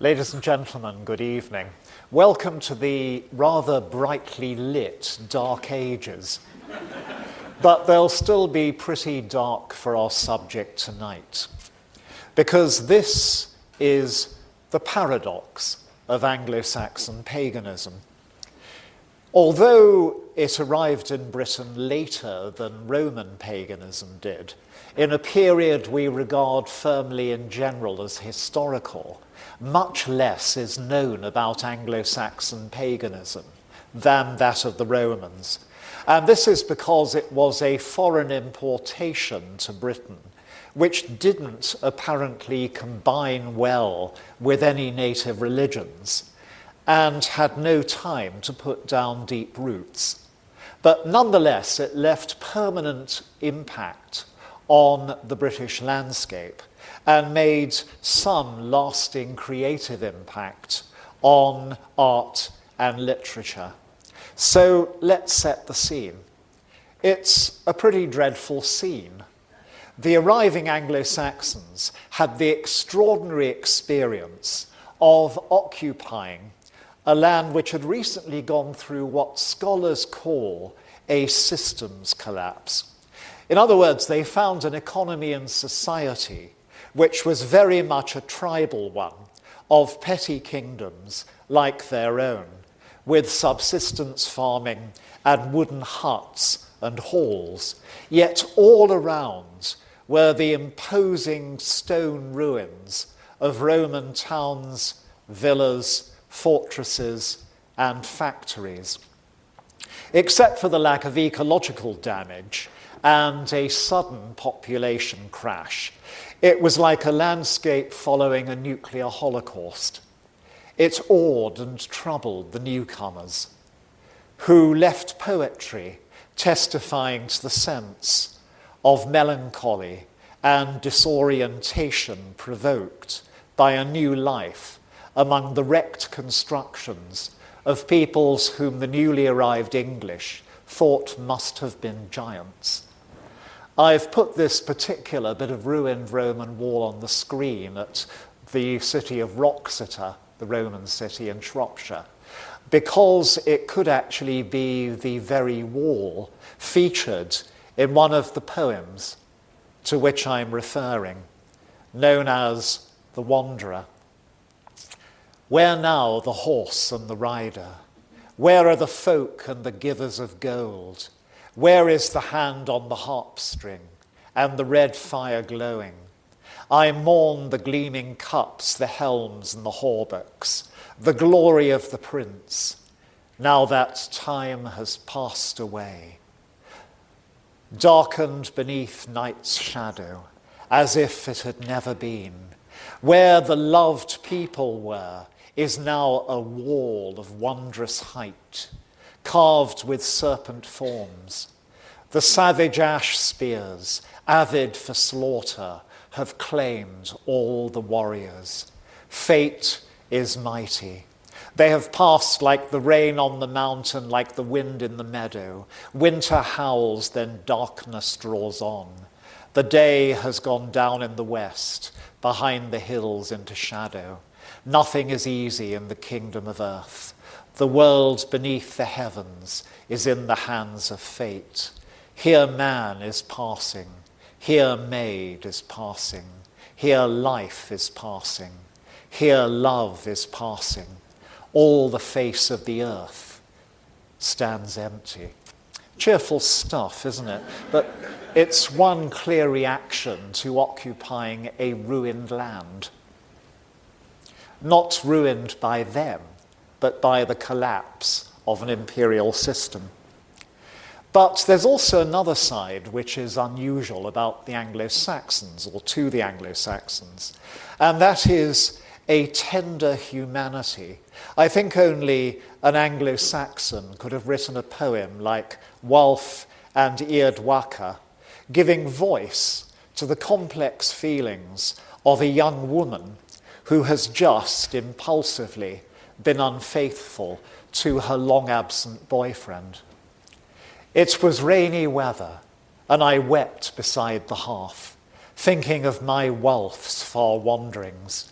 Ladies and gentlemen, good evening. Welcome to the rather brightly lit Dark Ages. But they'll still be pretty dark for our subject tonight, because this is the paradox of Anglo-Saxon paganism. Although it arrived in Britain later than Roman paganism did, in a period we regard firmly in general as historical, much less is known about Anglo-Saxon paganism than that of the Romans. And this is because it was a foreign importation to Britain, which didn't apparently combine well with any native religions, and had no time to put down deep roots. But nonetheless, it left permanent impact on the British landscape and made some lasting creative impact on art and literature. So let's set the scene. It's a pretty dreadful scene. The arriving Anglo-Saxons had the extraordinary experience of occupying a land which had recently gone through what scholars call a systems collapse. In other words, they found an economy and society which was very much a tribal one of petty kingdoms like their own, with subsistence farming and wooden huts and halls, yet all around were the imposing stone ruins of Roman towns, villas, fortresses, and factories. Except for the lack of ecological damage and a sudden population crash, it was like a landscape following a nuclear holocaust. It awed and troubled the newcomers, who left poetry testifying to the sense of melancholy and disorientation provoked by a new life among the wrecked constructions of peoples whom the newly arrived English thought must have been giants. I've put this particular bit of ruined Roman wall on the screen at the city of Wroxeter, the Roman city in Shropshire, because it could actually be the very wall featured in one of the poems to which I'm referring, known as The Wanderer. Where now the horse and the rider? Where are the folk and the givers of gold? Where is the hand on the harp string and the red fire glowing? I mourn the gleaming cups, the helms and the hauberks, the glory of the prince, now that time has passed away. Darkened beneath night's shadow, as if it had never been, where the loved people were, is now a wall of wondrous height, carved with serpent forms. The savage ash spears, avid for slaughter, have claimed all the warriors. Fate is mighty. They have passed like the rain on the mountain, like the wind in the meadow. Winter howls, then darkness draws on. The day has gone down in the west, behind the hills into shadow. Nothing is easy in the kingdom of earth. The world beneath the heavens is in the hands of fate. Here man is passing. Here maid is passing. Here life is passing. Here love is passing. All the face of the earth stands empty. Cheerful stuff, isn't it? But it's one clear reaction to occupying a ruined land. Not ruined by them, but by the collapse of an imperial system. But there's also another side which is unusual about the Anglo-Saxons, or to the Anglo-Saxons, and that is a tender humanity. I think only an Anglo-Saxon could have written a poem like Wulf and Eardwaka, giving voice to the complex feelings of a young woman who has just impulsively been unfaithful to her long-absent boyfriend. It was rainy weather, and I wept beside the hearth, thinking of my Wulf's far wanderings.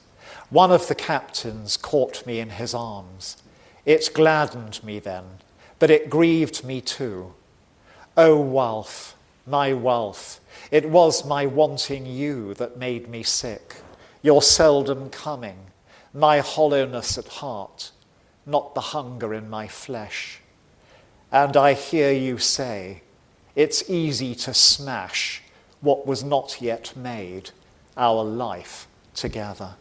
One of the captains caught me in his arms. It gladdened me then, but it grieved me too. O Wulf, my Wulf, it was my wanting you that made me sick, your seldom coming, my hollowness at heart, not the hunger in my flesh. And I hear you say, it's easy to smash what was not yet made, our life together.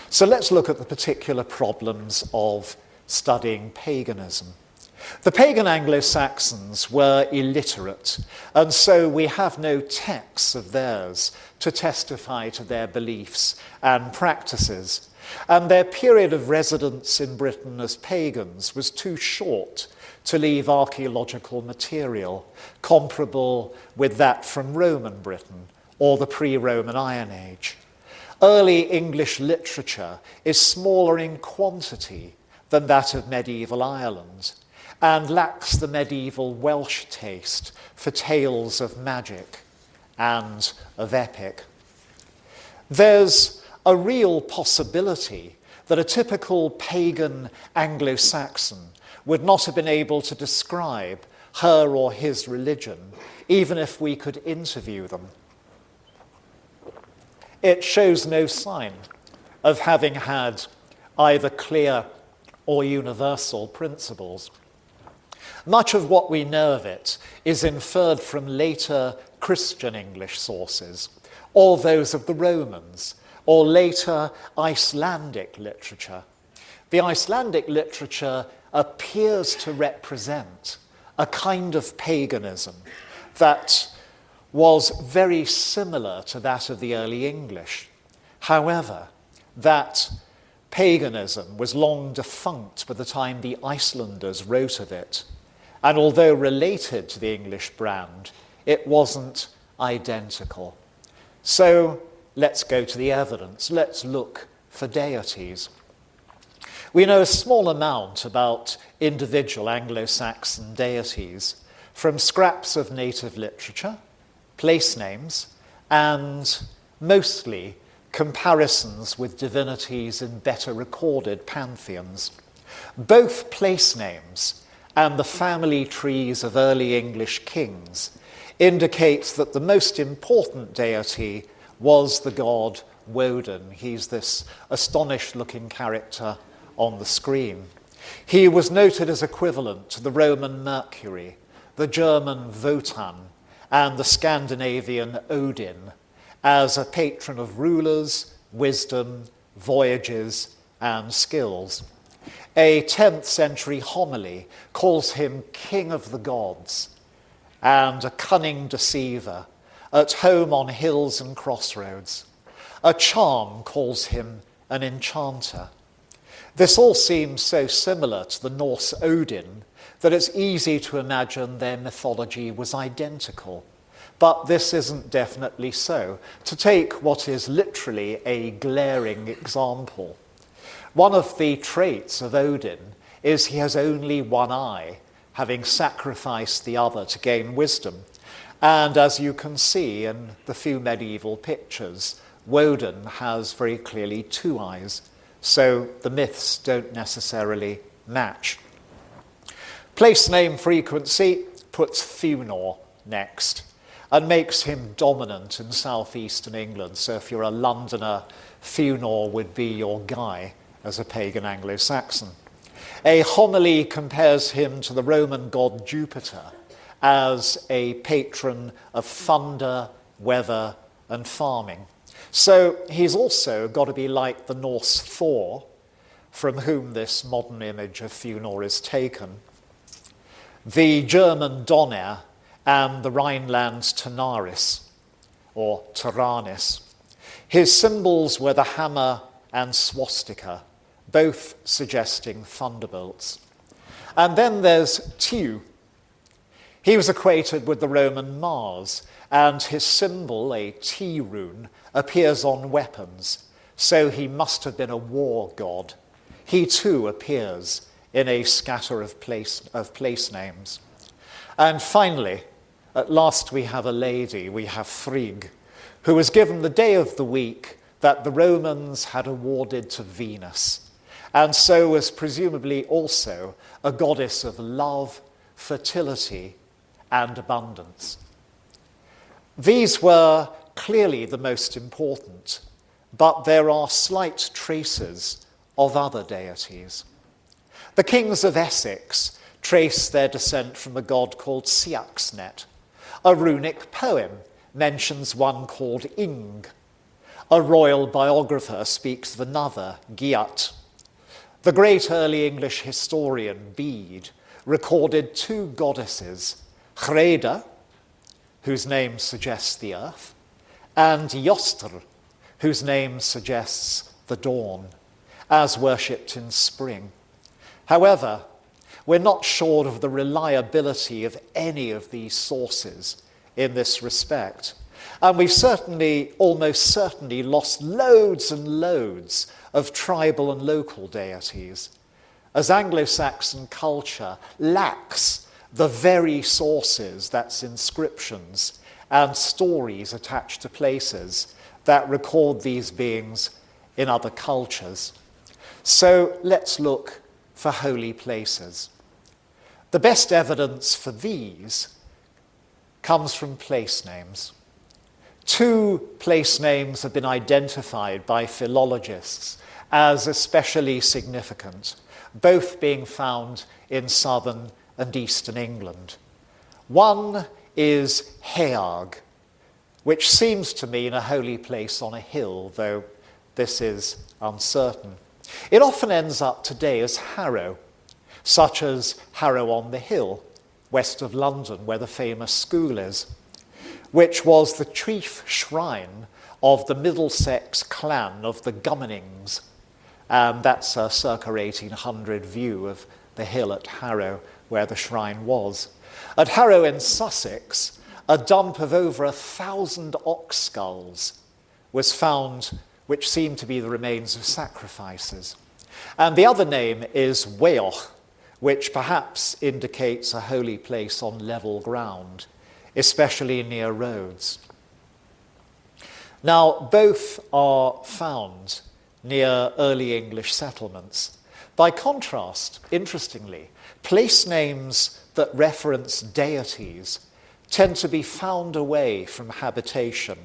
So let's look at the particular problems of studying paganism. The pagan Anglo-Saxons were illiterate, and so we have no texts of theirs to testify to their beliefs and practices. And their period of residence in Britain as pagans was too short to leave archaeological material comparable with that from Roman Britain or the pre-Roman Iron Age. Early English literature is smaller in quantity than that of medieval Ireland, and lacks the medieval Welsh taste for tales of magic and of epic. There's a real possibility that a typical pagan Anglo-Saxon would not have been able to describe her or his religion, even if we could interview them. It shows no sign of having had either clear or universal principles. Much of what we know of it is inferred from later Christian English sources, or those of the Romans, or later Icelandic literature. The Icelandic literature appears to represent a kind of paganism that was very similar to that of the early English. However, that paganism was long defunct by the time the Icelanders wrote of it. And although related to the English brand, it wasn't identical. So let's go to the evidence. Let's look for deities. We know a small amount about individual Anglo-Saxon deities from scraps of native literature, place names, and mostly comparisons with divinities in better recorded pantheons. Both place names and the family trees of early English kings indicates that the most important deity was the god Woden. He's this astonished-looking character on the screen. He was noted as equivalent to the Roman Mercury, the German Wotan, and the Scandinavian Odin, as a patron of rulers, wisdom, voyages, and skills. A 10th century homily calls him king of the gods and a cunning deceiver, at home on hills and crossroads. A charm calls him an enchanter. This all seems so similar to the Norse Odin that it's easy to imagine their mythology was identical. But this isn't definitely so. To take what is literally a glaring example, one of the traits of Odin is he has only one eye, having sacrificed the other to gain wisdom. And as you can see in the few medieval pictures, Woden has very clearly two eyes, so the myths don't necessarily match. Place name frequency puts Thunor next and makes him dominant in southeastern England. So if you're a Londoner, Thunor would be your guy as a pagan Anglo-Saxon. A homily compares him to the Roman god Jupiter as a patron of thunder, weather, and farming. So he's also got to be like the Norse Thor, from whom this modern image of Thunor is taken, the German Donner, and the Rhineland's Tanaris, or Taranis. His symbols were the hammer and swastika, both suggesting thunderbolts. And then there's Tiw. He was equated with the Roman Mars, and his symbol, a T rune, appears on weapons, so he must have been a war god. He too appears in a scatter of place names. And finally, at last we have a lady, we have Frig, who was given the day of the week that the Romans had awarded to Venus, and so was presumably also a goddess of love, fertility, and abundance. These were clearly the most important, but there are slight traces of other deities. The kings of Essex trace their descent from a god called Ciaxnet. A runic poem mentions one called Ing. A royal biographer speaks of another, Giat. The great early English historian Bede recorded two goddesses, Hreda, whose name suggests the earth, and Jostr, whose name suggests the dawn, as worshipped in spring. However, we're not sure of the reliability of any of these sources in this respect. And we've almost certainly lost loads and loads of tribal and local deities, as Anglo-Saxon culture lacks the very sources, that's inscriptions and stories attached to places, that record these beings in other cultures. So let's look for holy places. The best evidence for these comes from place names. Two place names have been identified by philologists as especially significant, both being found in southern and eastern England. One is Heag, which seems to mean a holy place on a hill, though this is uncertain. It often ends up today as Harrow, such as Harrow on the Hill, west of London, where the famous school is, which was the chief shrine of the Middlesex clan of the Gumminings. And that's a circa 1800 view of the hill at Harrow, where the shrine was. At Harrow in Sussex, a dump of over 1,000 ox skulls was found, which seemed to be the remains of sacrifices. And the other name is Weoch, which perhaps indicates a holy place on level ground, especially near roads. Now, both are found near early English settlements. By contrast, interestingly, place names that reference deities tend to be found away from habitation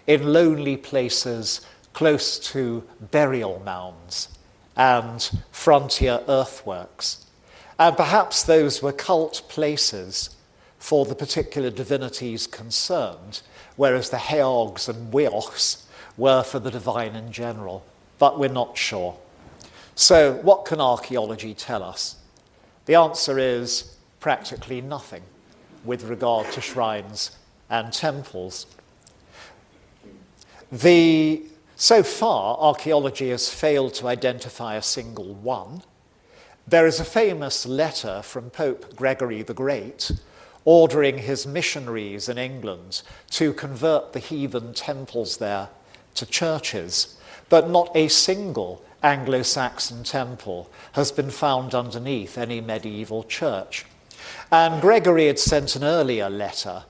in lonely places close to burial mounds and frontier earthworks. And perhaps those were cult places for the particular divinities concerned, whereas the Heogs and Weochs were for the divine in general. But we're not sure. So what can archaeology tell us? The answer is practically nothing with regard to shrines and temples. So far, archaeology has failed to identify a single one. There is a famous letter from Pope Gregory the Great ordering his missionaries in England to convert the heathen temples there to churches, but not a single Anglo-Saxon temple has been found underneath any medieval church. And Gregory had sent an earlier letter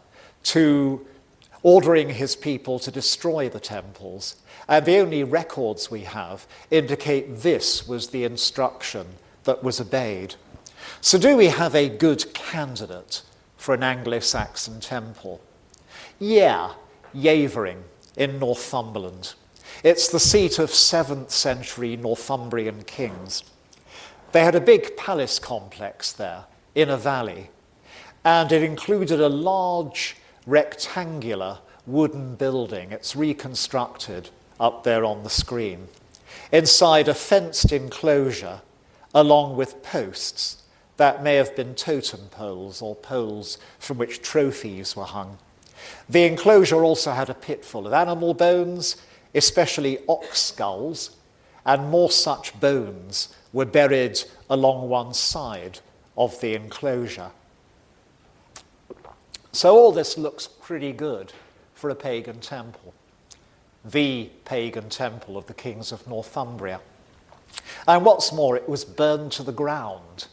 ordering his people to destroy the temples, and the only records we have indicate this was the instruction that was obeyed. So do we have a good candidate for an Anglo-Saxon temple? Yeah, Yavering in Northumberland. It's the seat of 7th century Northumbrian kings. They had a big palace complex there in a valley, and it included a large rectangular wooden building. It's reconstructed up there on the screen. Inside a fenced enclosure, along with posts that may have been totem poles or poles from which trophies were hung. The enclosure also had a pit full of animal bones, especially ox skulls, and more such bones were buried along one side of the enclosure. So all this looks pretty good for a pagan temple, the pagan temple of the kings of Northumbria. And what's more, it was burned to the ground,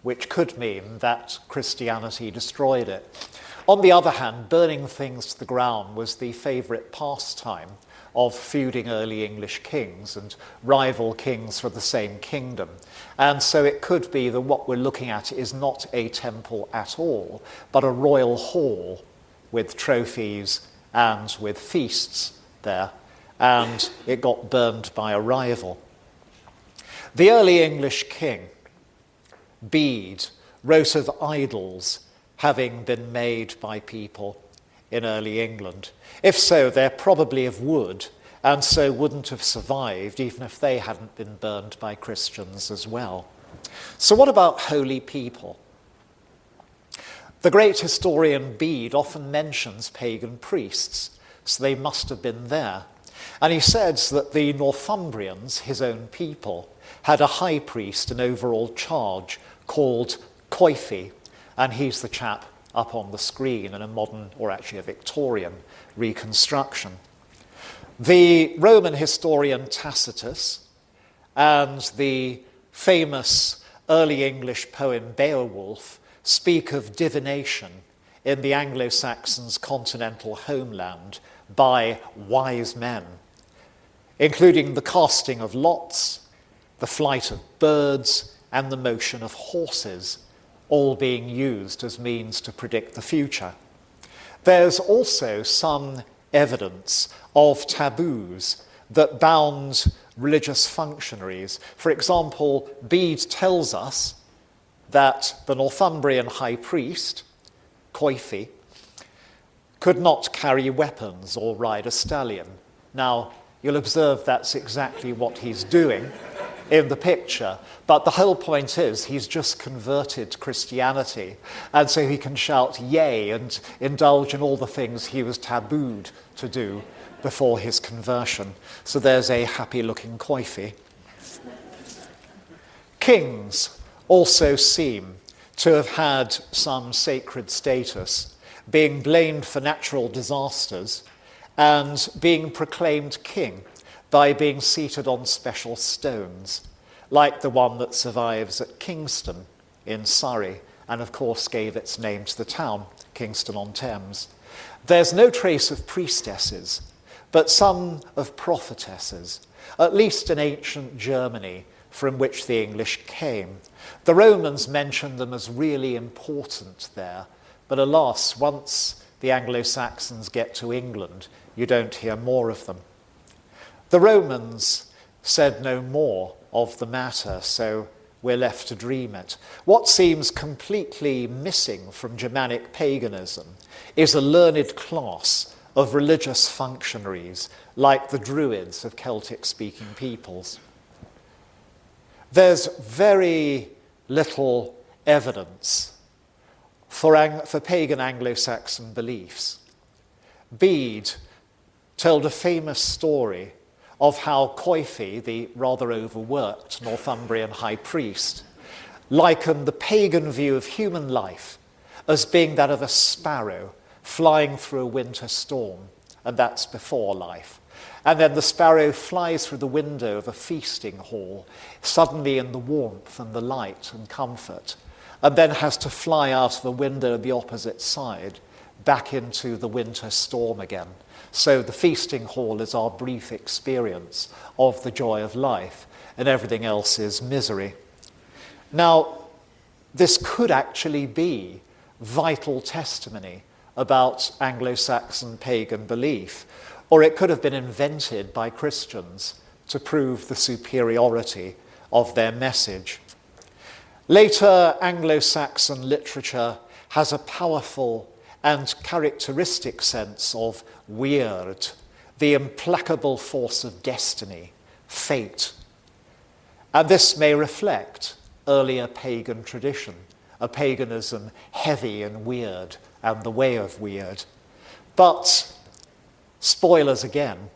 which could mean that Christianity destroyed it. On the other hand, burning things to the ground was the favourite pastime of feuding early English kings and rival kings for the same kingdom. And so it could be that what we're looking at is not a temple at all, but a royal hall with trophies and with feasts there, and it got burned by a rival. The early English king, Bede, wrote of idols having been made by people in early England. If so, they're probably of wood, and so wouldn't have survived even if they hadn't been burned by Christians as well. So what about holy people? The great historian Bede often mentions pagan priests, so they must have been there. And he says that the Northumbrians, his own people, had a high priest in overall charge called Coifi, and he's the chap up on the screen in a modern, or actually a Victorian, reconstruction. The Roman historian Tacitus and the famous early English poem Beowulf speak of divination in the Anglo-Saxons' continental homeland by wise men, including the casting of lots, the flight of birds, and the motion of horses, all being used as means to predict the future. There's also some evidence of taboos that bound religious functionaries. For example, Bede tells us that the Northumbrian high priest, Coifi, could not carry weapons or ride a stallion. Now, you'll observe that's exactly what he's doing in the picture, but the whole point is he's just converted to Christianity, and so he can shout yay and indulge in all the things he was tabooed to do before his conversion. So there's a happy-looking Coifi. Kings also seem to have had some sacred status, being blamed for natural disasters and being proclaimed king by being seated on special stones, like the one that survives at Kingston in Surrey, and of course gave its name to the town, Kingston-on-Thames. There's no trace of priestesses, but some of prophetesses, at least in ancient Germany, from which the English came. The Romans mentioned them as really important there, but alas, once the Anglo-Saxons get to England, you don't hear more of them. The Romans said no more of the matter, so we're left to dream it. What seems completely missing from Germanic paganism is a learned class of religious functionaries, like the Druids of Celtic-speaking peoples. There's very little evidence for pagan Anglo-Saxon beliefs. Bede told a famous story of how Coifi, the rather overworked Northumbrian high priest, likened the pagan view of human life as being that of a sparrow flying through a winter storm, and that's before life. And then the sparrow flies through the window of a feasting hall, suddenly in the warmth and the light and comfort, and then has to fly out of the window of the opposite side, back into the winter storm again. So the feasting hall is our brief experience of the joy of life, and everything else is misery. Now, this could actually be vital testimony about Anglo-Saxon pagan belief, or it could have been invented by Christians to prove the superiority of their message. Later Anglo-Saxon literature has a powerful and characteristic sense of weird, the implacable force of destiny, fate. And this may reflect earlier pagan tradition, a paganism heavy and weird, and the way of weird. But, spoilers again,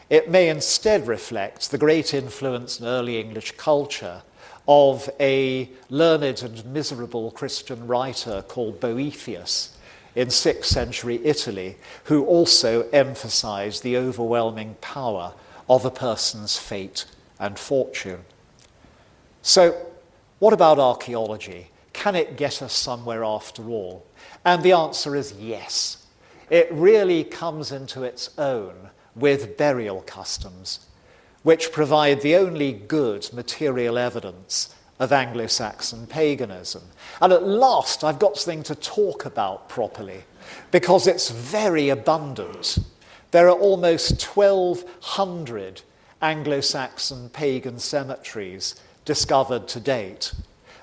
it may instead reflect the great influence in early English culture of a learned and miserable Christian writer called Boethius in 6th century Italy, who also emphasized the overwhelming power of a person's fate and fortune. So, what about archaeology? can it get us somewhere after all? And the answer is yes. It really comes into its own with burial customs, which provide the only good material evidence of Anglo-Saxon paganism. And at last I've got something to talk about properly, because it's very abundant. There are almost 1,200 Anglo-Saxon pagan cemeteries discovered to date.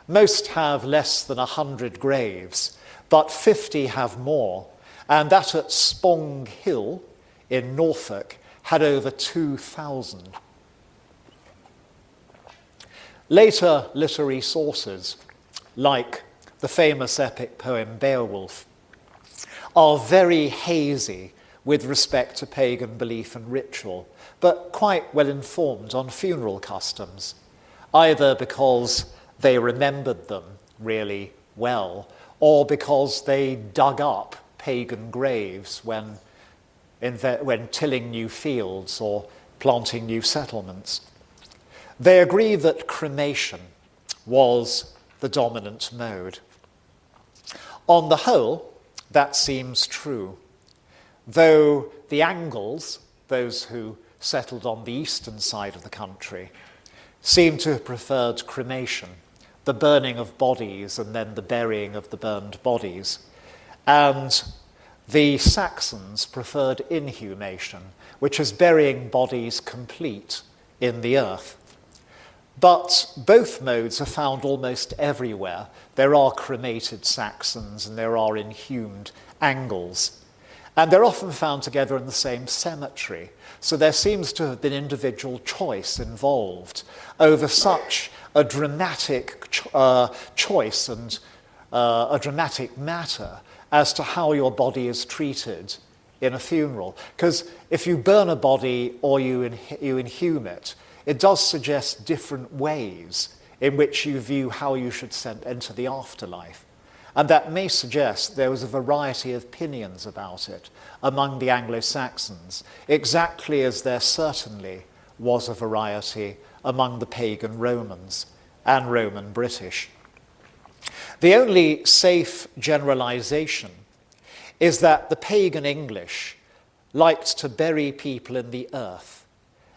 Most have less than 100 graves, but 50 have more, and that at Spong Hill in Norfolk had over 2,000. Later literary sources, like the famous epic poem Beowulf, are very hazy with respect to pagan belief and ritual, but quite well informed on funeral customs, either because they remembered them really well, or because they dug up pagan graves when tilling new fields or planting new settlements. They agree that cremation was the dominant mode. On the whole, that seems true, though the Angles, those who settled on the eastern side of the country, seem to have preferred cremation, the burning of bodies and then the burying of the burned bodies. And the Saxons preferred inhumation, which is burying bodies complete in the earth. But both modes are found almost everywhere. There are cremated Saxons and there are inhumed Angles. And they're often found together in the same cemetery. So there seems to have been individual choice involved over such a dramatic choice and a dramatic matter as to how your body is treated in a funeral. Because if you burn a body or you inhume it, it does suggest different ways in which you view how you should enter the afterlife. And that may suggest there was a variety of opinions about it among the Anglo-Saxons, exactly as there certainly was a variety among the pagan Romans and Roman British. The only safe generalization is that the pagan English liked to bury people in the earth,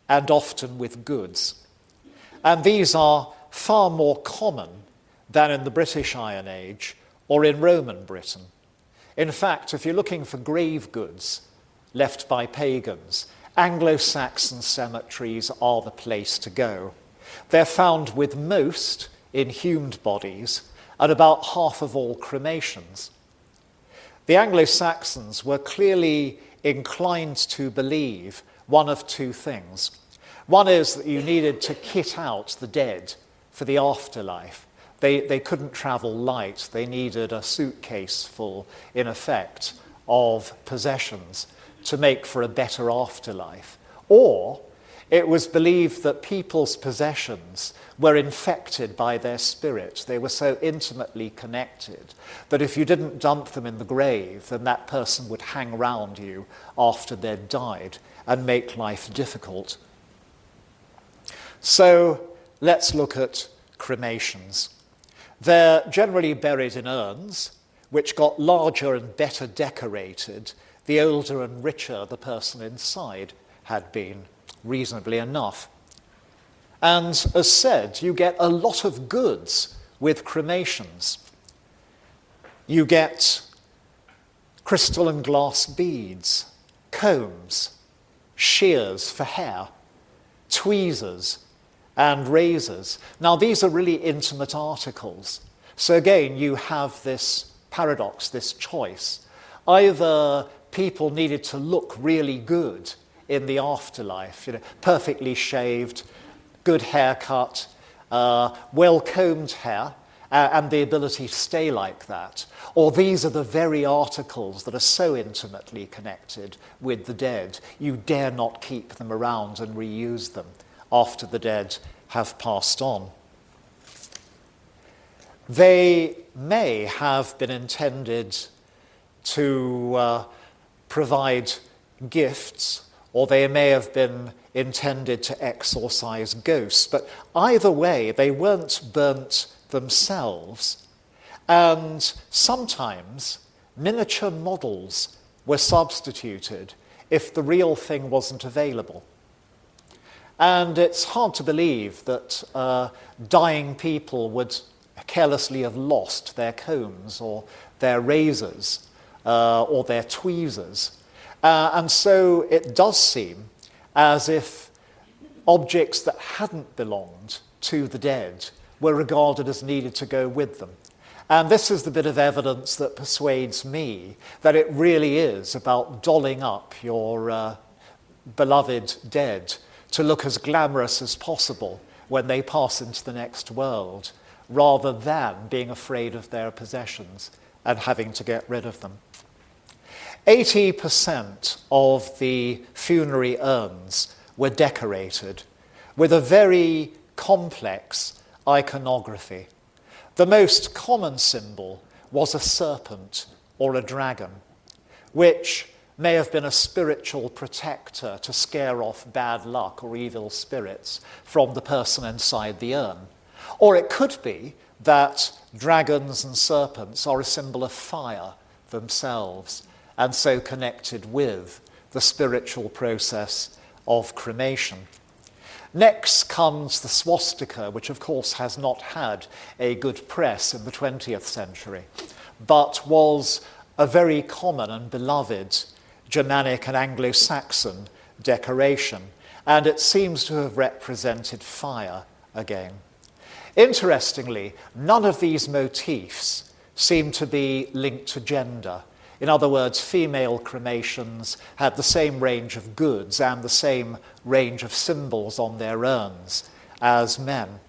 and often with goods. And these are far more common than in the British Iron Age or in Roman Britain. In fact, if you're looking for grave goods left by pagans, Anglo-Saxon cemeteries are the place to go. They're found with most inhumed bodies at about half of all cremations. The Anglo-Saxons were clearly inclined to believe one of two things. One is that you needed to kit out the dead for the afterlife. They couldn't travel light. They needed a suitcase full, in effect, of possessions to make for a better afterlife. Or it was believed that people's possessions were infected by their spirit. They were so intimately connected that if you didn't dump them in the grave, then that person would hang around you after they'd died and make life difficult. So let's look at cremations. They're generally buried in urns, which got larger and better decorated the older and richer the person inside had been, reasonably enough. And as said, you get a lot of goods with cremations. You get crystal and glass beads, combs, shears for hair, tweezers, and razors. Now, these are really intimate articles. So again, you have this paradox, this choice. Either people needed to look really good in the afterlife, perfectly shaved, good haircut, well-combed hair, and the ability to stay like that. Or these are the very articles that are so intimately connected with the dead, you dare not keep them around and reuse them after the dead have passed on. They may have been intended to provide gifts, or they may have been intended to exorcise ghosts, but either way, they weren't burnt themselves, And sometimes miniature models were substituted if the real thing wasn't available. And it's hard to believe that dying people would carelessly have lost their combs or their razors or their tweezers. And so it does seem as if objects that hadn't belonged to the dead were regarded as needed to go with them. And this is the bit of evidence that persuades me that it really is about dolling up your beloved dead to look as glamorous as possible when they pass into the next world, rather than being afraid of their possessions and having to get rid of them. 80% of the funerary urns were decorated with a very complex iconography. The most common symbol was a serpent or a dragon, which may have been a spiritual protector to scare off bad luck or evil spirits from the person inside the urn. Or it could be that dragons and serpents are a symbol of fire themselves, and so connected with the spiritual process of cremation. Next comes the swastika, which of course has not had a good press in the 20th century, but was a very common and beloved Germanic and Anglo-Saxon decoration, and it seems to have represented fire again. Interestingly, none of these motifs seem to be linked to gender. In other words, female cremations had the same range of goods and the same range of symbols on their urns as men.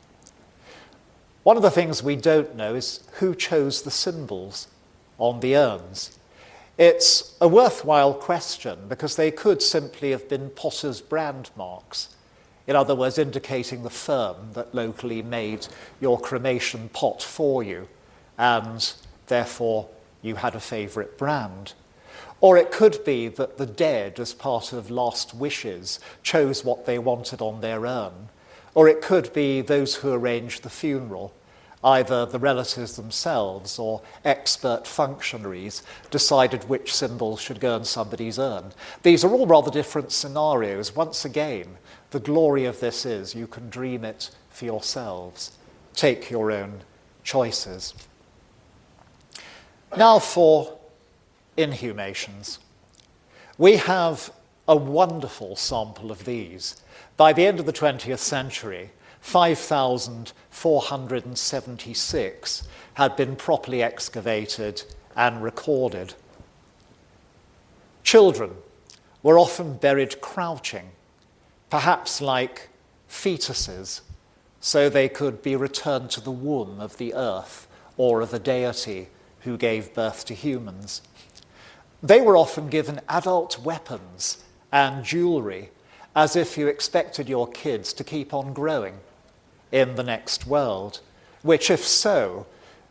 One of the things we don't know is who chose the symbols on the urns. It's a worthwhile question because they could simply have been potter's brand marks. In other words, indicating the firm that locally made your cremation pot for you, and therefore you had a favourite brand. Or it could be that the dead, as part of last wishes, chose what they wanted on their urn. Or it could be those who arranged the funeral, either the relatives themselves or expert functionaries, decided which symbols should go on somebody's urn. These are all rather different scenarios. Once again, the glory of this is you can dream it for yourselves. Take your own choices. Now for inhumations. We have a wonderful sample of these. By the end of the 20th century, 5,476 had been properly excavated and recorded. Children were often buried crouching, perhaps like fetuses, so they could be returned to the womb of the earth or of a deity who gave birth to humans. They were often given adult weapons and jewellery as if you expected your kids to keep on growing in the next world, which, if so,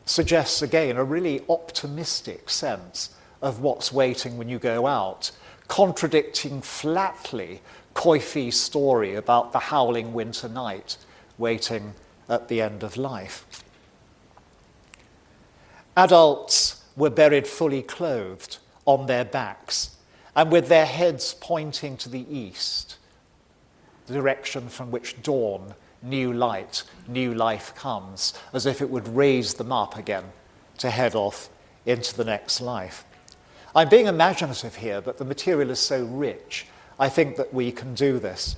suggests again a really optimistic sense of what's waiting when you go out, contradicting flatly Coifee's story about the howling winter night waiting at the end of life. Adults were buried fully clothed on their backs and with their heads pointing to the east, the direction from which dawn, new light, new life comes, as if it would raise them up again to head off into the next life. I'm being imaginative here, but the material is so rich, I think that we can do this.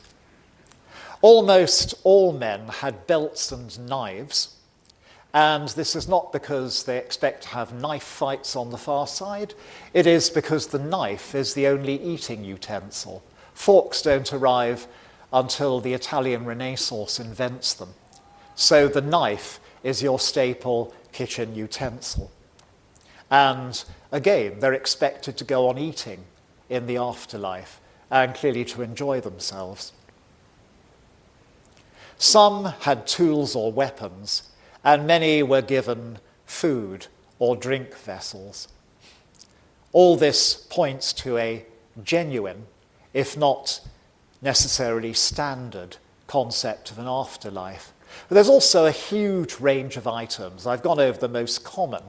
Almost all men had belts and knives, and this is not because they expect to have knife fights on the far side. It is because the knife is the only eating utensil. Forks don't arrive until the Italian Renaissance invents them. So the knife is your staple kitchen utensil. And again, they're expected to go on eating in the afterlife and clearly to enjoy themselves. Some had tools or weapons, and many were given food or drink vessels. All this points to a genuine, if not necessarily standard, concept of an afterlife. But there's also a huge range of items. I've gone over the most common,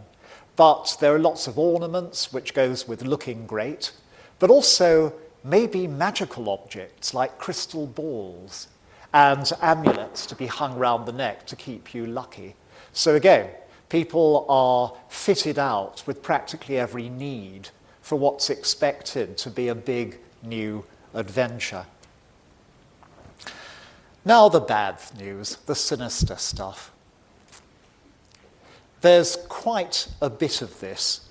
but there are lots of ornaments, which goes with looking great, but also maybe magical objects like crystal balls and amulets to be hung round the neck to keep you lucky. So again, people are fitted out with practically every need for what's expected to be a big new adventure. Now the bad news, the sinister stuff. There's quite a bit of this.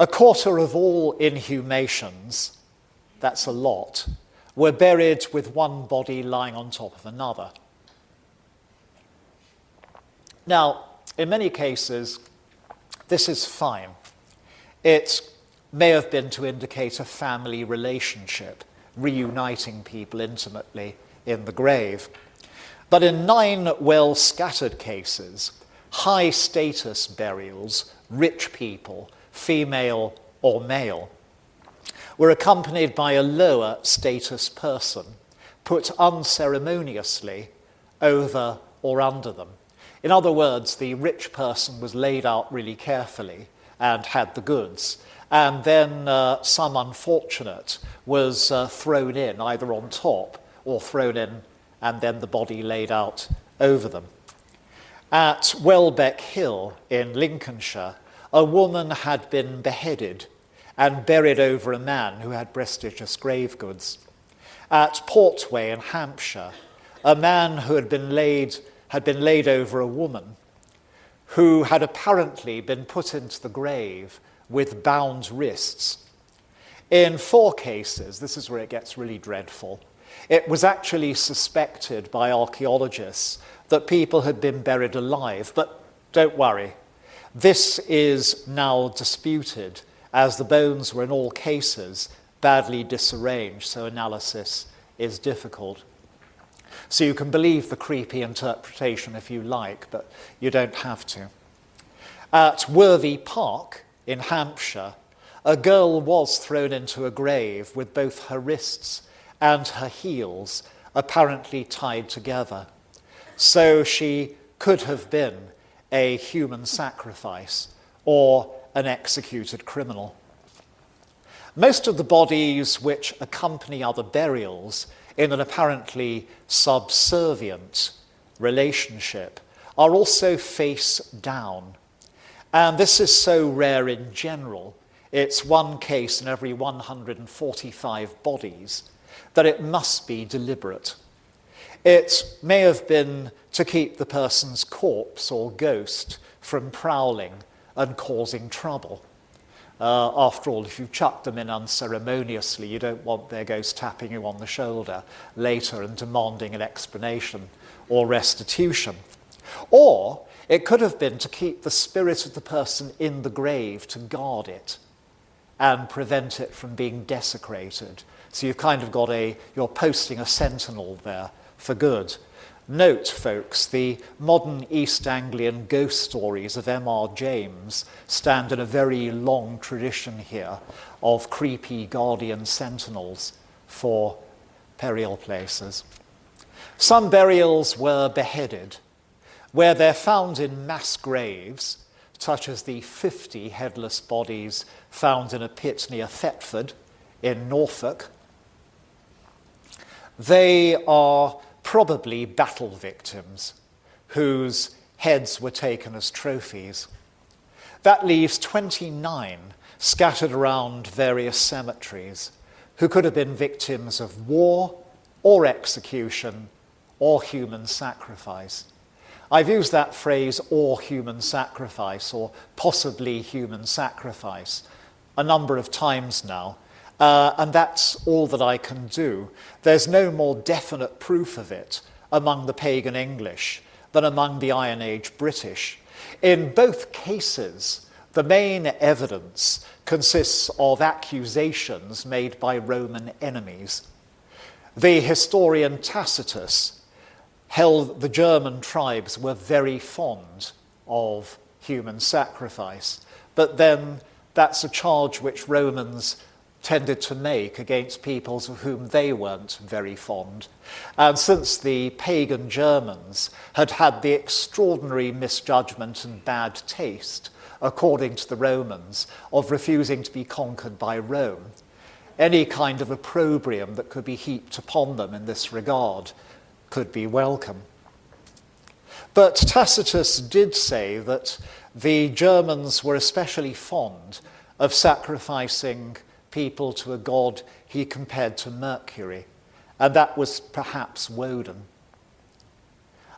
A quarter of all inhumations, that's a lot, were buried with one body lying on top of another. Now, in many cases, this is fine. It may have been to indicate a family relationship, reuniting people intimately in the grave. But in 9 well-scattered cases, high-status burials, rich people, female or male, were accompanied by a lower-status person, put unceremoniously over or under them. In other words, the rich person was laid out really carefully and had the goods, and then some unfortunate was thrown in, either on top or thrown in, and then the body laid out over them. At Welbeck Hill in Lincolnshire, a woman had been beheaded and buried over a man who had prestigious grave goods. At Portway in Hampshire, a man who had been laid over a woman who had apparently been put into the grave with bound wrists. In 4 cases, this is where it gets really dreadful, it was actually suspected by archaeologists that people had been buried alive, but don't worry, this is now disputed, as the bones were in all cases badly disarranged, so analysis is difficult. So you can believe the creepy interpretation if you like, but you don't have to. At Worthy Park in Hampshire, a girl was thrown into a grave with both her wrists and her heels apparently tied together. So she could have been a human sacrifice or an executed criminal. Most of the bodies which accompany other burials in an apparently subservient relationship are also face down. And this is so rare in general, it's 1 case in every 145 bodies, that it must be deliberate. It may have been to keep the person's corpse or ghost from prowling and causing trouble. After all, if you chuck them in unceremoniously, you don't want their ghost tapping you on the shoulder later and demanding an explanation or restitution. Or it could have been to keep the spirit of the person in the grave, to guard it and prevent it from being desecrated. So you've kind of got you're posting a sentinel there for good. Note, folks, the modern East Anglian ghost stories of M.R. James stand in a very long tradition here of creepy guardian sentinels for burial places. Some burials were beheaded, where they're found in mass graves, such as the 50 headless bodies found in a pit near Thetford in Norfolk. They are probably battle victims whose heads were taken as trophies. That leaves 29 scattered around various cemeteries who could have been victims of war or execution or human sacrifice. I've used that phrase, or human sacrifice, or possibly human sacrifice, a number of times now, and that's all that I can do. There's no more definite proof of it among the pagan English than among the Iron Age British. In both cases, the main evidence consists of accusations made by Roman enemies. The historian Tacitus held the German tribes were very fond of human sacrifice, but then that's a charge which Romans tended to make against peoples of whom they weren't very fond. And since the pagan Germans had had the extraordinary misjudgment and bad taste, according to the Romans, of refusing to be conquered by Rome, any kind of opprobrium that could be heaped upon them in this regard could be welcome. But Tacitus did say that the Germans were especially fond of sacrificing people to a god he compared to Mercury, and that was perhaps Woden.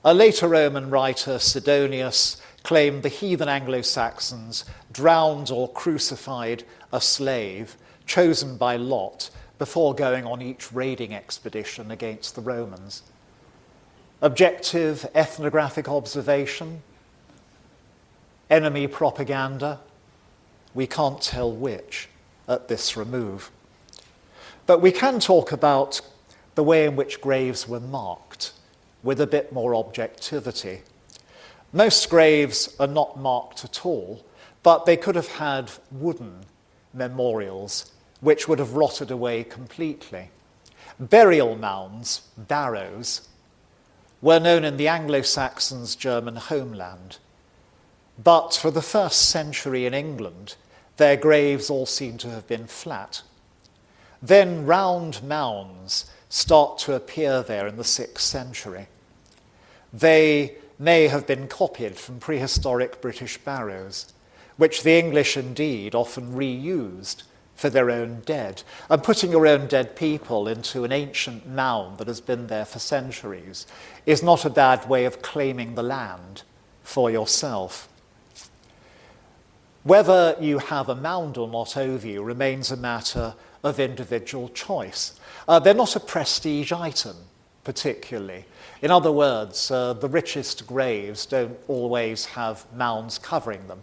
A later Roman writer, Sidonius, claimed the heathen Anglo-Saxons drowned or crucified a slave chosen by lot before going on each raiding expedition against the Romans. Objective ethnographic observation, enemy propaganda, we can't tell which at this remove. But we can talk about the way in which graves were marked with a bit more objectivity. Most graves are not marked at all, but they could have had wooden memorials which would have rotted away completely. Burial mounds, barrows, were known in the Anglo-Saxons' German homeland. But for the first century in England, their graves all seem to have been flat. Then round mounds start to appear there in the 6th century. They may have been copied from prehistoric British barrows, which the English indeed often reused for their own dead. And putting your own dead people into an ancient mound that has been there for centuries is not a bad way of claiming the land for yourself. Whether you have a mound or not over you remains a matter of individual choice. They're not a prestige item, particularly. In other words, the richest graves don't always have mounds covering them,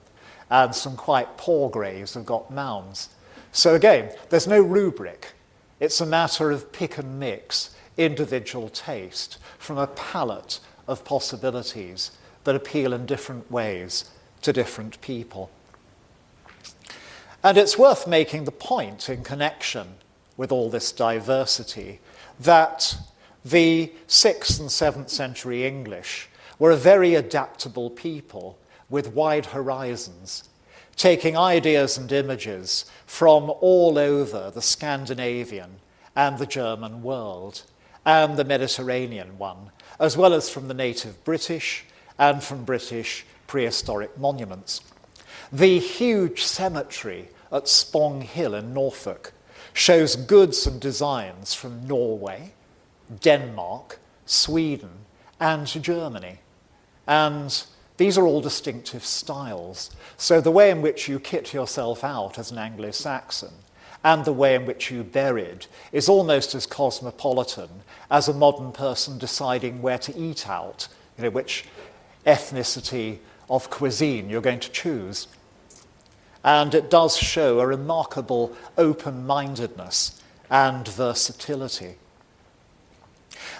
and some quite poor graves have got mounds. So again, there's no rubric. It's a matter of pick and mix, individual taste, from a palette of possibilities that appeal in different ways to different people. And it's worth making the point in connection with all this diversity that the 6th and 7th century English were a very adaptable people with wide horizons, taking ideas and images from all over the Scandinavian and the German world and the Mediterranean one, as well as from the native British and from British prehistoric monuments. The huge cemetery at Spong Hill in Norfolk shows goods and designs from Norway, Denmark, Sweden, and Germany. And these are all distinctive styles. So the way in which you kit yourself out as an Anglo-Saxon and the way in which you buried is almost as cosmopolitan as a modern person deciding where to eat out, which ethnicity of cuisine you're going to choose. And it does show a remarkable open-mindedness and versatility.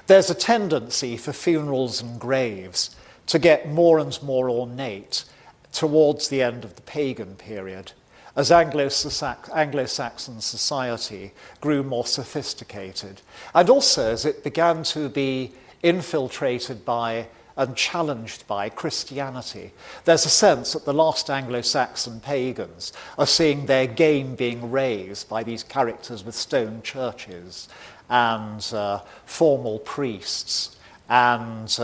There's a tendency for funerals and graves to get more and more ornate towards the end of the pagan period, as Anglo-Saxon society grew more sophisticated, and also as it began to be infiltrated by and challenged by Christianity. There's a sense that the last Anglo-Saxon pagans are seeing their game being raised by these characters with stone churches and formal priests and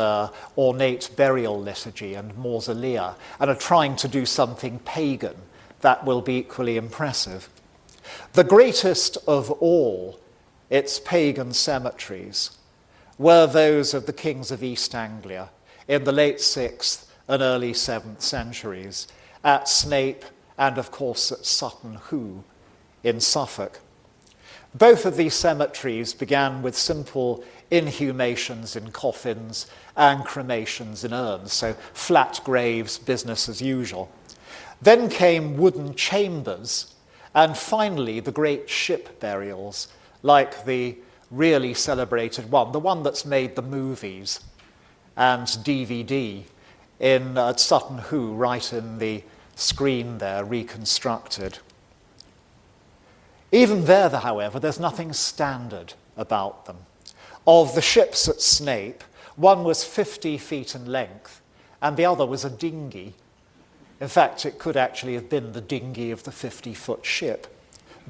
ornate burial liturgy and mausolea, and are trying to do something pagan that will be equally impressive. The greatest of all its pagan cemeteries were those of the kings of East Anglia in the late 6th and early 7th centuries, at Snape and, of course, at Sutton Hoo in Suffolk. Both of these cemeteries began with simple inhumations in coffins and cremations in urns, so flat graves, business as usual. Then came wooden chambers, and finally the great ship burials, like the really celebrated one, the one that's made the movies and DVD at Sutton Hoo, right in the screen there, reconstructed. Even there, however, there's nothing standard about them. Of the ships at Snape, one was 50 feet in length, and the other was a dinghy. In fact, it could actually have been the dinghy of the 50-foot ship.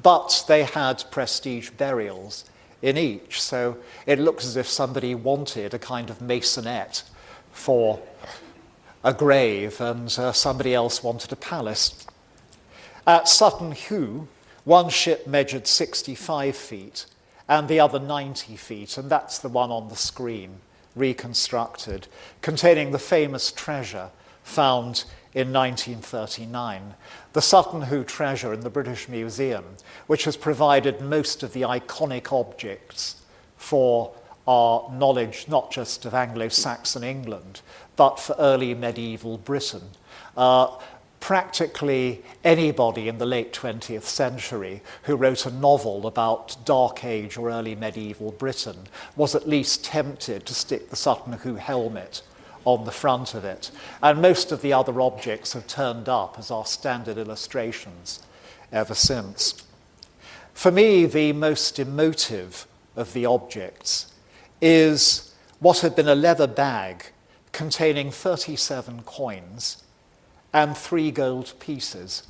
But they had prestige burials in each, so it looks as if somebody wanted a kind of masonette for a grave, and somebody else wanted a palace. At Sutton Hoo, one ship measured 65 feet, and the other 90 feet, and that's the one on the screen, reconstructed, containing the famous treasure found in 1939, the Sutton Hoo treasure in the British Museum, which has provided most of the iconic objects for our knowledge not just of Anglo-Saxon England, but for early medieval Britain. Practically anybody in the late 20th century who wrote a novel about Dark Age or early medieval Britain was at least tempted to stick the Sutton Hoo helmet on the front of it. And most of the other objects have turned up as our standard illustrations ever since. For me, the most emotive of the objects is what had been a leather bag containing 37 coins and 3 gold pieces.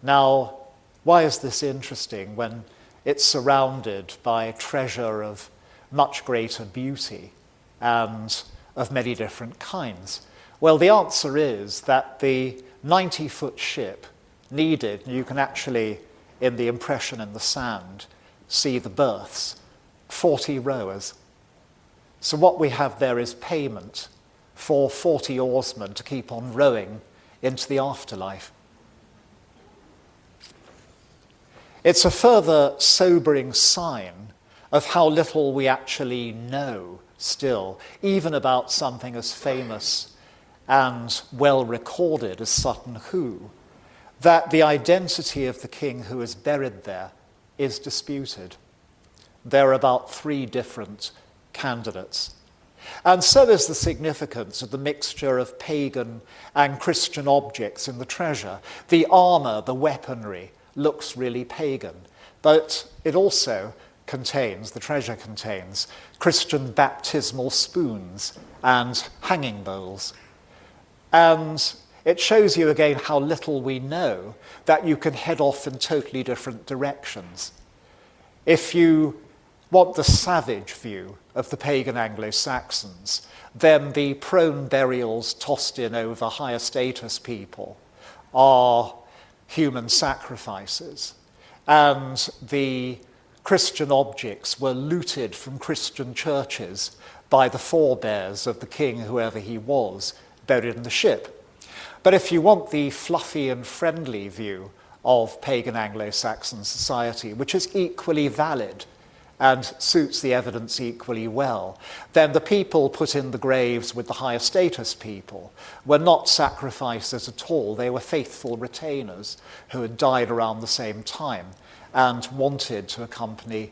Now, why is this interesting when it's surrounded by a treasure of much greater beauty and of many different kinds? Well, the answer is that the 90-foot ship needed, you can actually, in the impression in the sand, see the berths, 40 rowers. So what we have there is payment for 40 oarsmen to keep on rowing into the afterlife. It's a further sobering sign of how little we actually know still, even about something as famous and well recorded as Sutton Hoo, that the identity of the king who is buried there is disputed. There are about 3 different candidates. And so is the significance of the mixture of pagan and Christian objects in the treasure. The armour, the weaponry, looks really pagan, but it also contains, the treasure contains, Christian baptismal spoons and hanging bowls. And it shows you again how little we know, that you can head off in totally different directions. If you want the savage view of the pagan Anglo-Saxons, then the prone burials tossed in over higher status people are human sacrifices. And the Christian objects were looted from Christian churches by the forebears of the king, whoever he was, buried in the ship. But if you want the fluffy and friendly view of pagan Anglo-Saxon society, which is equally valid and suits the evidence equally well, then the people put in the graves with the higher status people were not sacrifices at all. They were faithful retainers who had died around the same time and wanted to accompany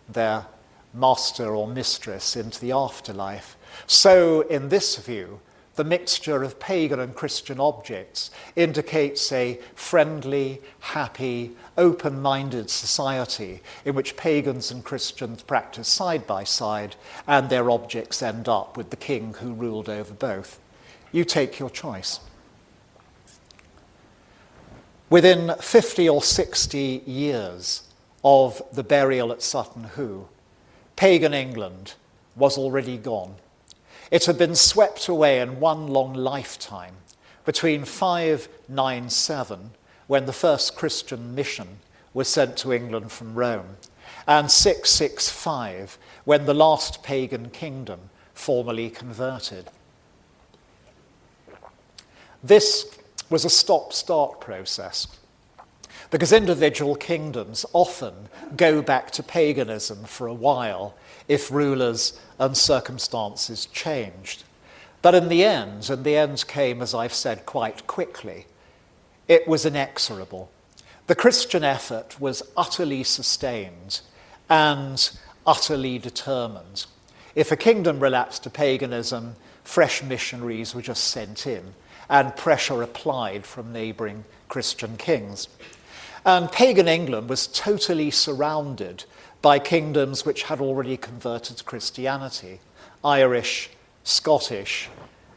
their master or mistress into the afterlife. So in this view, the mixture of pagan and Christian objects indicates a friendly, happy, open-minded society in which pagans and Christians practice side by side, and their objects end up with the king who ruled over both. You take your choice. Within 50 or 60 years of the burial at Sutton Hoo, pagan England was already gone. It had been swept away in one long lifetime between 597, when the first Christian mission was sent to England from Rome, and 665, when the last pagan kingdom formally converted. This was a stop-start process, because individual kingdoms often go back to paganism for a while if rulers and circumstances changed. But in the end, and the end came, as I've said, quite quickly, it was inexorable. The Christian effort was utterly sustained and utterly determined. If a kingdom relapsed to paganism, fresh missionaries were just sent in and pressure applied from neighbouring Christian kings. And pagan England was totally surrounded by kingdoms which had already converted to Christianity: Irish, Scottish,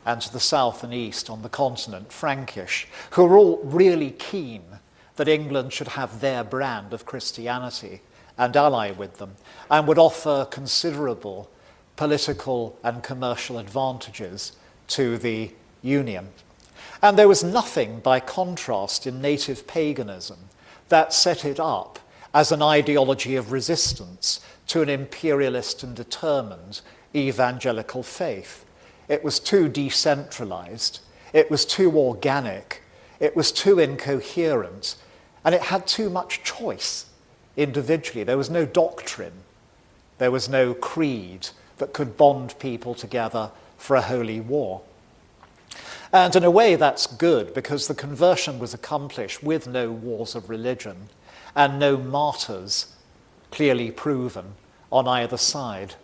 and to the south and east on the continent, Frankish, who were all really keen that England should have their brand of Christianity and ally with them, and would offer considerable political and commercial advantages to the Union. And there was nothing, by contrast, in native paganism that set it up as an ideology of resistance to an imperialist and determined evangelical faith. It was too decentralized, it was too organic, it was too incoherent, and it had too much choice individually. There was no doctrine, there was no creed that could bond people together for a holy war. And in a way that's good, because the conversion was accomplished with no wars of religion and no martyrs clearly proven on either side.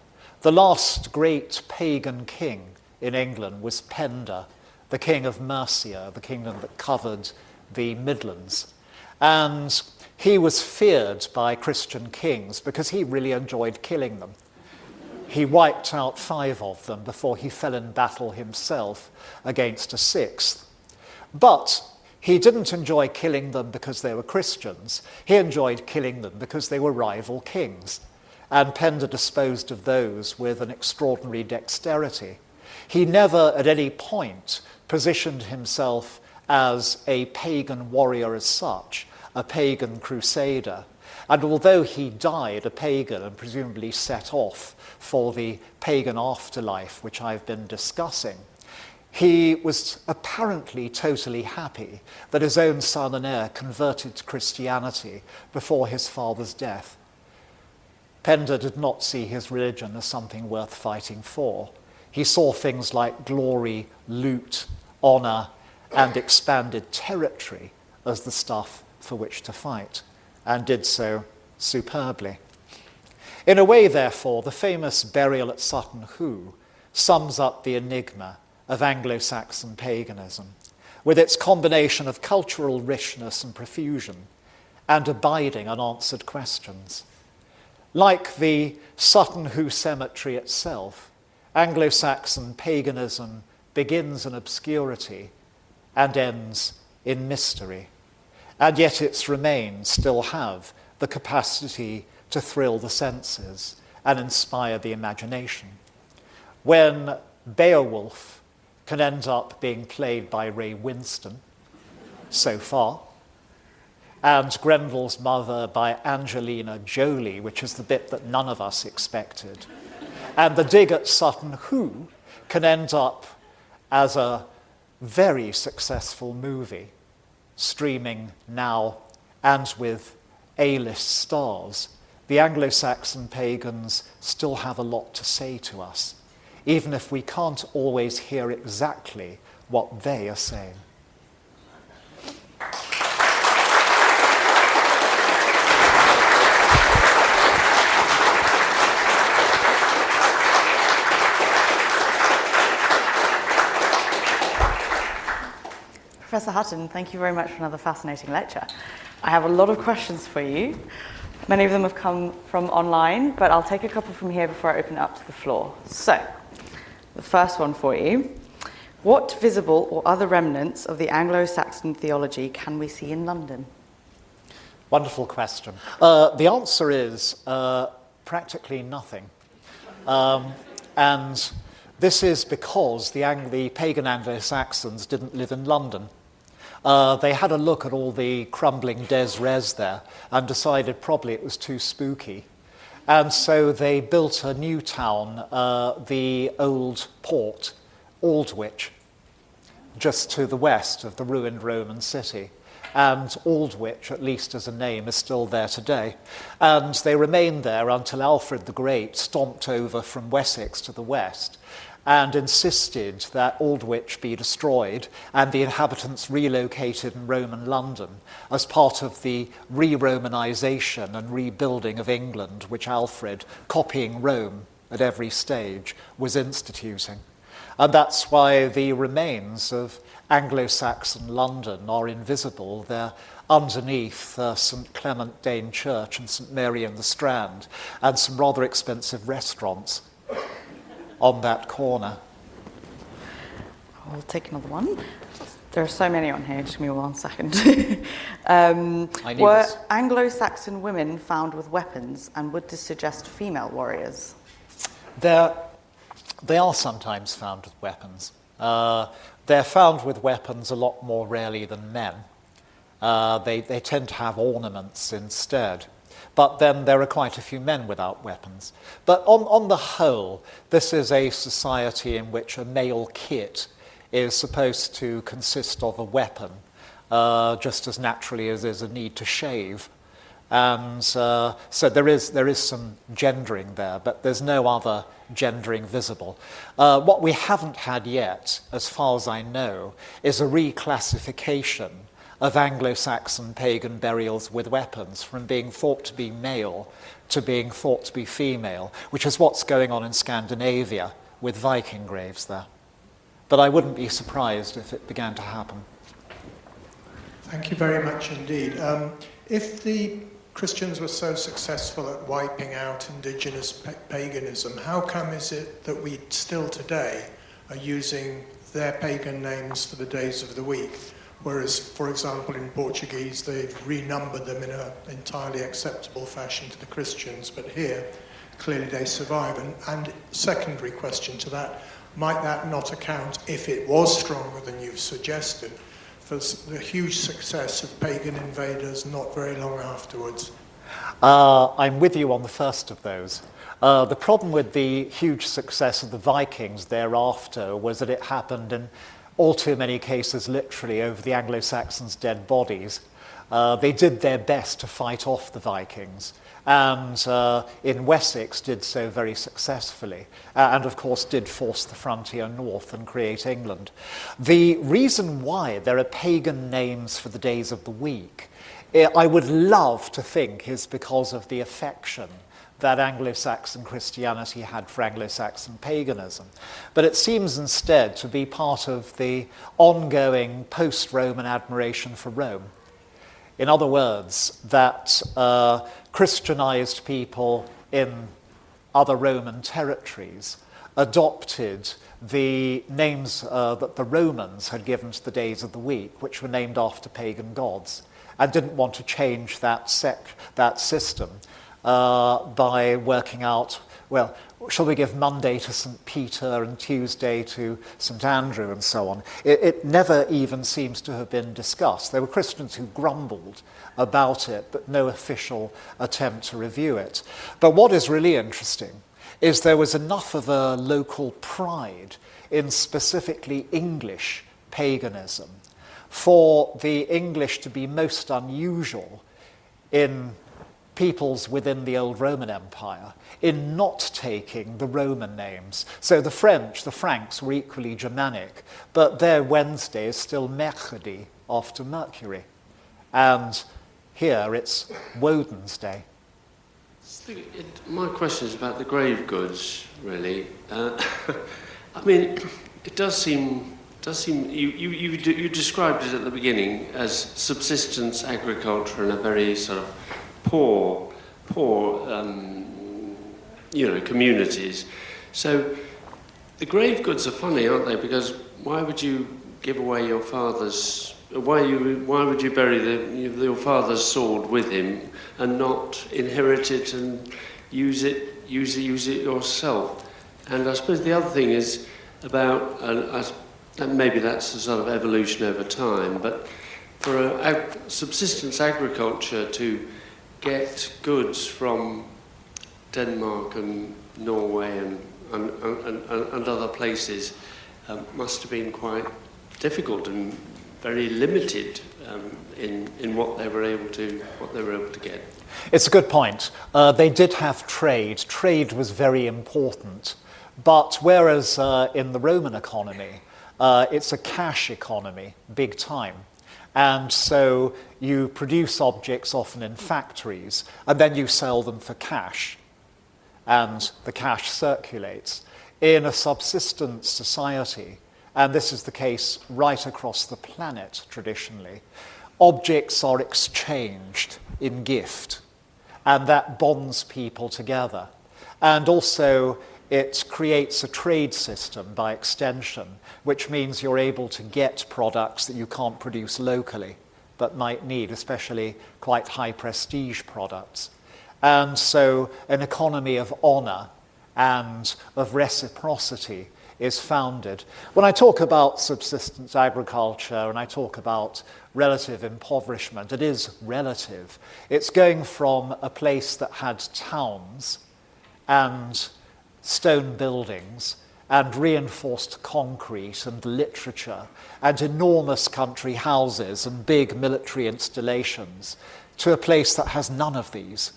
The last great pagan king in England was Penda, the king of Mercia, the kingdom that covered the Midlands. And he was feared by Christian kings because he really enjoyed killing them. He wiped out 5 of them before he fell in battle himself against a 6th. But he didn't enjoy killing them because they were Christians. He enjoyed killing them because they were rival kings. And Penda disposed of those with an extraordinary dexterity. He never at any point positioned himself as a pagan warrior as such, a pagan crusader. And although he died a pagan and presumably set off for the pagan afterlife, which I've been discussing, he was apparently totally happy that his own son and heir converted to Christianity before his father's death. Penda did not see his religion as something worth fighting for. He saw things like glory, loot, honor, and expanded territory as the stuff for which to fight, and did so superbly. In a way, therefore, the famous burial at Sutton Hoo sums up the enigma of Anglo-Saxon paganism, with its combination of cultural richness and profusion and abiding unanswered questions. Like the Sutton Hoo cemetery itself, Anglo-Saxon paganism begins in obscurity and ends in mystery, and yet its remains still have the capacity to thrill the senses and inspire the imagination. When Beowulf can end up being played by Ray Winston, so far, and Grendel's mother by Angelina Jolie, which is the bit that none of us expected, and the dig at Sutton Hoo can end up as a very successful movie, streaming now and with A-list stars, the Anglo-Saxon pagans still have a lot to say to us, even if we can't always hear exactly what they are saying. Professor Hutton, thank you very much for another fascinating lecture. I have a lot of questions for you. Many of them have come from online, but I'll take a couple from here before I open it up to the floor. So, the first one for you. What visible or other remnants of the Anglo-Saxon theology can we see in London? Wonderful question. The answer is practically nothing. And this is because the pagan Anglo-Saxons didn't live in London. They had a look at all the crumbling des res there and decided probably it was too spooky. And so they built a new town, the old port, Aldwych, just to the west of the ruined Roman city. And Aldwych, at least as a name, is still there today. And they remained there until Alfred the Great stomped over from Wessex to the west and insisted that Aldwych be destroyed and the inhabitants relocated in Roman London as part of the re-Romanization and rebuilding of England, which Alfred, copying Rome at every stage, was instituting. And that's why the remains of Anglo-Saxon London are invisible. They're underneath St Clement Dane Church and St Mary in the Strand, and some rather expensive restaurants on that corner. I'll take another one. There are so many on here, just give me 1 second. Were Anglo-Saxon women found with weapons, and would this suggest female warriors? They are sometimes found with weapons. They're found with weapons a lot more rarely than men. They tend to have ornaments instead. But then there are quite a few men without weapons. But on the whole, this is a society in which a male kit is supposed to consist of a weapon, just as naturally as there's a need to shave. And so there is some gendering there, but there's no other gendering visible. What we haven't had yet, as far as I know, is a reclassification of Anglo-Saxon pagan burials with weapons from being thought to be male to being thought to be female, which is what's going on in Scandinavia with Viking graves there. But I wouldn't be surprised if it began to happen. Thank you very much indeed. If the Christians were so successful at wiping out indigenous paganism, how come is it that we still today are using their pagan names for the days of the week? Whereas, for example, in Portuguese, they've renumbered them in an entirely acceptable fashion to the Christians, but here, clearly they survive. And secondary question to that, might that not account, if it was stronger than you've suggested, for the huge success of pagan invaders not very long afterwards? I'm with you on the first of those. The problem with the huge success of the Vikings thereafter was that it happened in all too many cases literally over the Anglo-Saxons' dead bodies. They did their best to fight off the Vikings, and in Wessex did so very successfully, and of course did force the frontier north and create England. The reason why there are pagan names for the days of the week, I would love to think, is because of the affection that Anglo-Saxon Christianity had for Anglo-Saxon paganism. But it seems instead to be part of the ongoing post-Roman admiration for Rome. In other words, that Christianized people in other Roman territories adopted the names that the Romans had given to the days of the week, which were named after pagan gods, and didn't want to change that system by working out, well, shall we give Monday to St. Peter and Tuesday to St. Andrew and so on? It never even seems to have been discussed. There were Christians who grumbled about it, but no official attempt to review it. But what is really interesting is there was enough of a local pride in specifically English paganism for the English to be most unusual in peoples within the old Roman Empire in not taking the Roman names. So the French, the Franks, were equally Germanic, but their Wednesday is still Mercredi, after Mercury. And here it's Woden's Day. My question is about the grave goods, really. I mean, it does seem you described it at the beginning as subsistence agriculture in a very sort of poor communities. So the grave goods are funny, aren't they? Because why would you give away your father's? Why would you bury your father's sword with him and not inherit it and use it yourself? And I suppose the other thing is about, and maybe that's a sort of evolution over time, but for a subsistence agriculture to get goods from Denmark and Norway and other places must have been quite difficult and very limited in what they were able to get. It's a good point. They did have trade. Trade was very important, but whereas in the Roman economy, it's a cash economy, big time. And so you produce objects often in factories, and then you sell them for cash, and the cash circulates. in a subsistence society, and this is the case right across the planet traditionally, objects are exchanged in gift, and that bonds people together. And also it creates a trade system by extension, which means you're able to get products that you can't produce locally, but might need, especially quite high prestige products. And so an economy of honor and of reciprocity is founded. When I talk about subsistence agriculture and I talk about relative impoverishment, it is relative. It's going from a place that had towns and stone buildings and reinforced concrete and literature and enormous country houses and big military installations to a place that has none of these.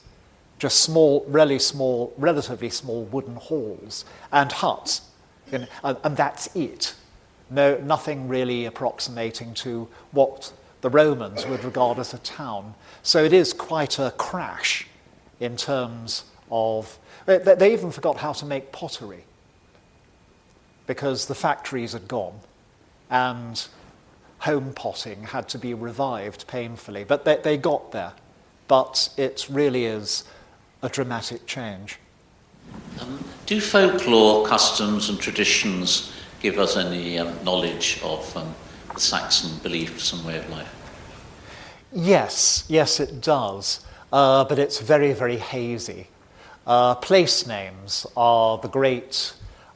Just small, relatively small wooden halls and huts. And that's it. No, nothing really approximating to what the Romans would regard as a town. So it is quite a crash in terms of... They even forgot how to make pottery because the factories had gone and home potting had to be revived painfully. But they got there. But it really is a dramatic change. Do folklore, customs and traditions give us any knowledge of the Saxon beliefs and way of life? Yes, it does, but it's very, very hazy. Place names are the great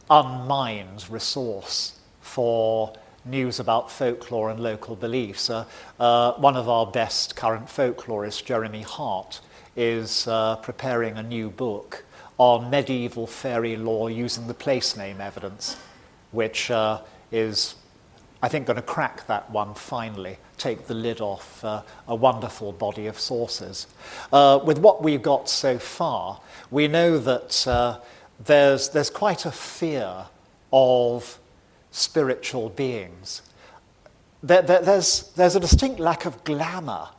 unmined resource for news about folklore and local beliefs. One of our best current folklorists, Jeremy Hart, is preparing a new book on medieval fairy lore using the place name evidence, which is, I think, going to crack that one finally, take the lid off a wonderful body of sources. With what we've got so far, we know that there's quite a fear of spiritual beings. There's a distinct lack of glamour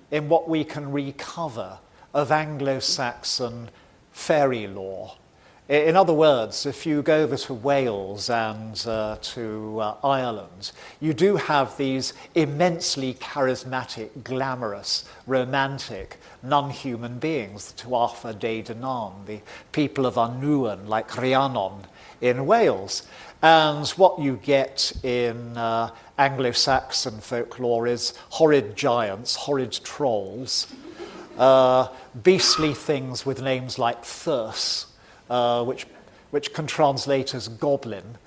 in what we can recover of Anglo-Saxon fairy lore. In other words, if you go over to Wales and to Ireland, you do have these immensely charismatic, glamorous, romantic, non-human beings, the Tuatha De Danann, the people of Annuan, like Rhiannon in Wales. And what you get in Anglo-Saxon folklore is horrid giants, horrid trolls, beastly things with names like Thurs, which can translate as goblin.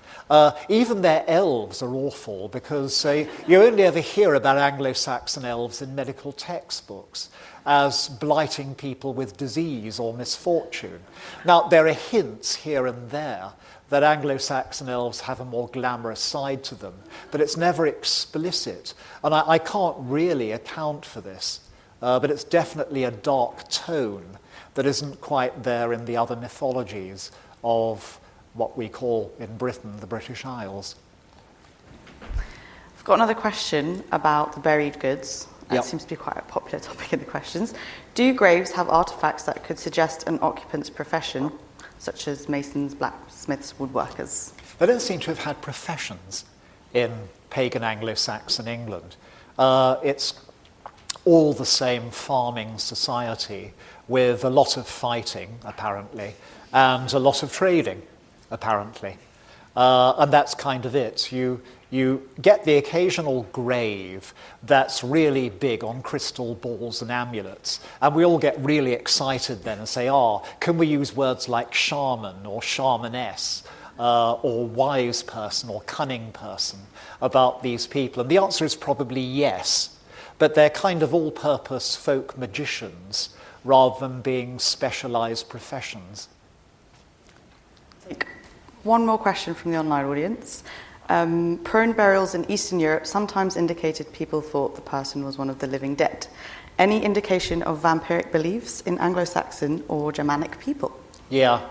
Even their elves are awful because you only ever hear about Anglo-Saxon elves in medical textbooks as blighting people with disease or misfortune. Now, there are hints here and there that Anglo-Saxon elves have a more glamorous side to them, but it's never explicit. And I can't really account for this, but it's definitely a dark tone that isn't quite there in the other mythologies of what we call in Britain the British Isles. I've got another question about the buried goods. That Yep. seems to be quite a popular topic in the questions. Do graves have artefacts that could suggest an occupant's profession, such as masons, blacksmiths, woodworkers? They don't seem to have had professions in pagan Anglo-Saxon England. It's all the same farming society with a lot of fighting, apparently, and a lot of trading, apparently. And that's kind of it. You get the occasional grave that's really big on crystal balls and amulets, and we all get really excited then and say, can we use words like shaman or shamaness or wise person or cunning person about these people? And the answer is probably yes, but they're kind of all-purpose folk magicians rather than being specialized professions. Take one more question from the online audience. Prone burials in Eastern Europe sometimes indicated people thought the person was one of the living dead. Any indication of vampiric beliefs in Anglo-Saxon or Germanic people? Yeah.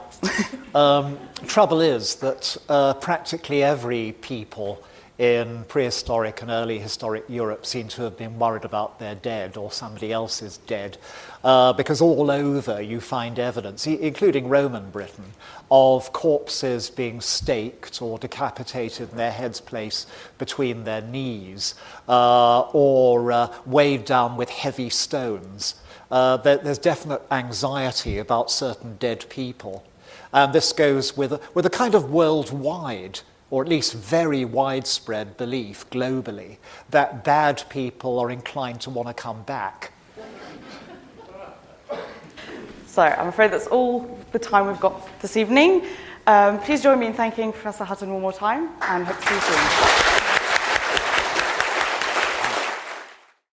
Trouble is that practically every people in prehistoric and early historic Europe seem to have been worried about their dead or somebody else's dead, because all over you find evidence, including Roman Britain, of corpses being staked or decapitated and their heads placed between their knees, or weighed down with heavy stones. There's definite anxiety about certain dead people. And this goes with a kind of worldwide, or at least very widespread belief globally, that bad people are inclined to want to come back. So I'm afraid that's all the time we've got this evening. Please join me in thanking Professor Hutton one more time, and hope to see you soon.